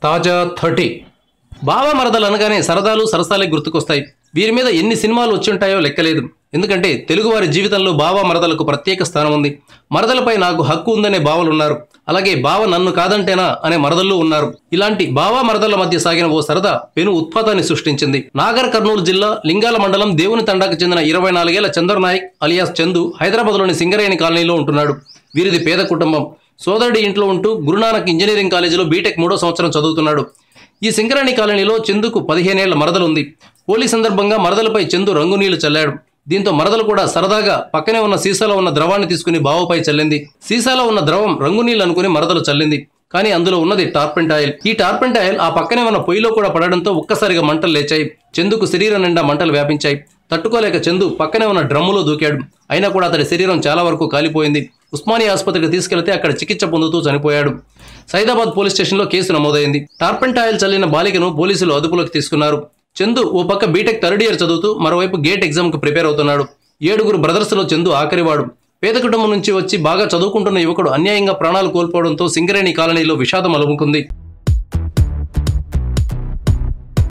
తాజా 30 బావ మరదలు అనగానే సరదాలు సరసాలే గుర్తుకొస్తాయి. వీరి మీద ఎన్ని సినిమాలు వచ్చుంటాయో లెక్కలేదు. ఎందుకంటే తెలుగువారి జీవితంలో బావ మరదలకు ప్రత్యేక స్థానం ఉంది. మరదలపై నాకు హక్కు ఉందనే బావలున్నారు. అలాగే బావ నన్ను కాదంటేనా అనే మరదళ్ళు ఉన్నారు. ఇలాంటి బావ మరదల మధ్య సాగిన ఓ సరదా పెను ఉత్పాతాన్ని సృష్టించింది. నాగర్ కర్నూలు జిల్లా లింగాల మండలం దేవుని తండాకు చెందిన 24 ఏళ్ల చందర్ నాయక్ అలియాస్ చందు హైదరాబాద్లోని సింగరేణి కాలనీలో ఉంటున్నాడు. వీరిది పేద కుటుంబం. సోదరుడి ఇంట్లో ఉంటూ గురునానక్ ఇంజనీరింగ్ కాలేజీలో బీటెక్ 3వ సంవత్సరం చదువుతున్నాడు. ఈ సింగరేణి కాలనీలో చందుకు 15 ఏళ్ల మరదలుంది. హోలీ సందర్భంగా మరదలపై చందు రంగునీళ్లు చల్లాడు. దీంతో మరదలు కూడా సరదాగా పక్కనే ఉన్న సీసాలో ఉన్న ద్రవాన్ని తీసుకుని బావపై చల్లింది. సీసాలో ఉన్న ద్రవం రంగునీళ్లు అనుకుని మరదలు చల్లింది. కానీ అందులో ఉన్నది టార్పెంట్ ఆయిల్. ఈ టార్పెంట్ ఆయిల్ ఆ పక్కనే ఉన్న పొయ్యిలో కూడా పడడంతో ఒక్కసారిగా మంటలు లేచాయి. చందుకు శరీరం నిండా మంటలు వ్యాపించాయి. తట్టుకోలేక చందు పక్కనే ఉన్న డ్రమ్ములో దూకాడు. అయినా కూడా అతడి శరీరం చాలా వరకు కాలిపోయింది. ఉస్మానియా ఆసుపత్రికి తీసుకెళ్తే అక్కడ చికిత్స పొందుతూ చనిపోయాడు. సైదాబాద్ పోలీస్ స్టేషన్లో కేసు నమోదైంది. టార్పెంట్ ఆయిల్ చల్లిన బాలికను పోలీసులు అదుపులోకి తీసుకున్నారు. చందు ఓ పక్క బీటెక్ 3rd ఇయర్ చదువుతూ మరోవైపు గేట్ ఎగ్జామ్కు ప్రిపేర్ అవుతున్నాడు. 7 బ్రదర్స్లో చందు ఆఖరివాడు. పేద కుటుంబం నుంచి వచ్చి బాగా చదువుకుంటున్న యువకుడు అన్యాయంగా ప్రాణాలు కోల్పోవడంతో సింగరేణి కాలనీలో విషాదం అలుముకుంది.